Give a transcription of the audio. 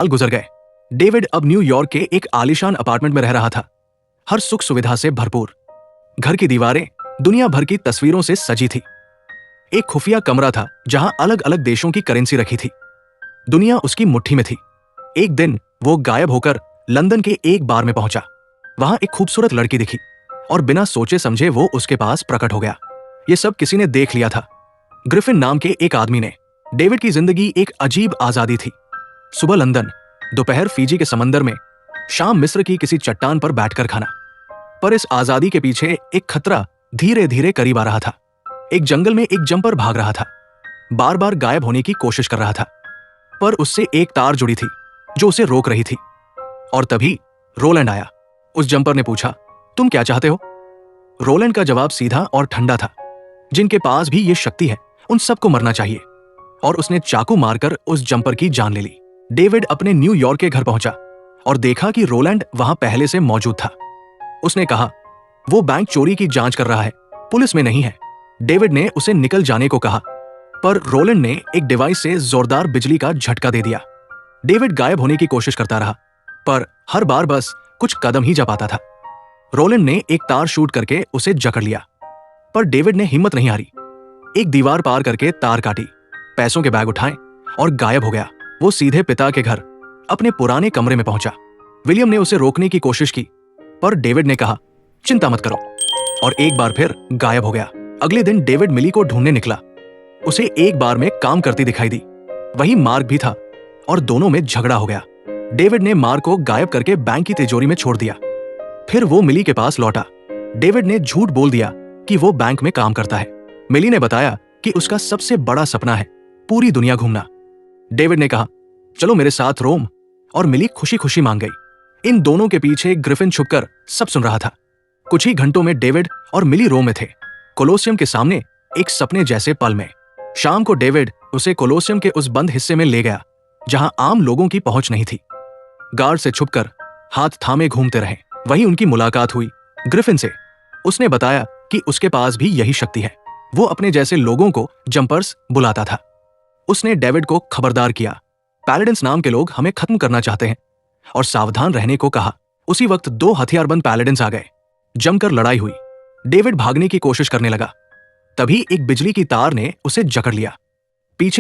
साल गुजर गए। डेविड अब न्यूयॉर्क के एक आलीशान अपार्टमेंट में रह रहा था, हर सुख सुविधा से भरपूर। घर की दीवारें दुनिया भर की तस्वीरों से सजी थी। एक खुफिया कमरा था जहां अलग अलग देशों की करेंसी रखी थी। दुनिया उसकी मुट्ठी में थी। एक दिन वो गायब होकर लंदन के एक बार में पहुंचा। वहां एक खूबसूरत लड़की दिखी और बिना सोचे समझे वो उसके पास प्रकट हो गया। ये सब किसी ने देख लिया था। ग्रिफिन नाम के एक आदमी ने। डेविड की जिंदगी एक अजीब आजादी थी। सुबह लंदन, दोपहर फीजी के समंदर में, शाम मिस्र की किसी चट्टान पर बैठकर खाना। पर इस आजादी के पीछे एक खतरा धीरे धीरे करीब आ रहा था। एक जंगल में एक जंपर भाग रहा था, बार बार गायब होने की कोशिश कर रहा था, पर उससे एक तार जुड़ी थी जो उसे रोक रही थी। और तभी रोलैंड आया। उस जंपर ने पूछा, तुम क्या चाहते हो? रोलैंड का जवाब सीधा और ठंडा था, जिनके पास भी ये शक्ति है उन सबको मरना चाहिए। और उसने चाकू मारकर उस जंपर की जान ले ली। डेविड अपने न्यूयॉर्क के घर पहुंचा और देखा कि रोलैंड वहां पहले से मौजूद था। उसने कहा, वो बैंक चोरी की जांच कर रहा है, पुलिस में नहीं है। डेविड ने उसे निकल जाने को कहा, पर रोलैंड ने एक डिवाइस से जोरदार बिजली का झटका दे दिया। डेविड गायब होने की कोशिश करता रहा, पर हर बार बस कुछ कदम ही जा पाता था। रोलैंड ने एक तार शूट करके उसे जकड़ लिया, पर डेविड ने हिम्मत नहीं हारी। एक दीवार पार करके तार काटी, पैसों के बैग उठाए और गायब हो गया। वो सीधे पिता के घर, अपने पुराने कमरे में पहुंचा। विलियम ने उसे रोकने की कोशिश की, पर डेविड ने कहा, चिंता मत करो, और एक बार फिर गायब हो गया। अगले दिन डेविड मिली को ढूंढने निकला। उसे एक बार में काम करती दिखाई दी। वही मार्क भी था और दोनों में झगड़ा हो गया। डेविड ने मार्क को गायब करके बैंक की तिजोरी में छोड़ दिया। फिर वो मिली के पास लौटा। डेविड ने झूठ बोल दिया कि वो बैंक में काम करता है। मिली ने बताया कि उसका सबसे बड़ा सपना है पूरी दुनिया घूमना। डेविड ने कहा, चलो मेरे साथ रोम, और मिली खुशी खुशी मान गई। इन दोनों के पीछे ग्रिफिन छुपकर सब सुन रहा था। कुछ ही घंटों में डेविड और मिली रोम में थे, कोलोसियम के सामने एक सपने जैसे पल में। शाम को डेविड उसे कोलोसियम के उस बंद हिस्से में ले गया जहां आम लोगों की पहुंच नहीं थी। गार्ड से छुपकर हाथ थामे घूमते रहे। वहीं उनकी मुलाकात हुई ग्रिफिन से। उसने बताया कि उसके पास भी यही शक्ति है। वो अपने जैसे लोगों को जंपर्स बुलाता था। उसने डेविड को खबरदार किया, पैलेडिन्स नाम के लोग हमें खत्म करना चाहते हैं, और सावधान रहने को कहा। उसी वक्त 2 हथियारबंद पैलेडिन्स आ गए। जमकर लड़ाई हुई। डेविड भागने की कोशिश करने लगा, तभी एक बिजली की तार ने उसे जकड़ लिया। पीछे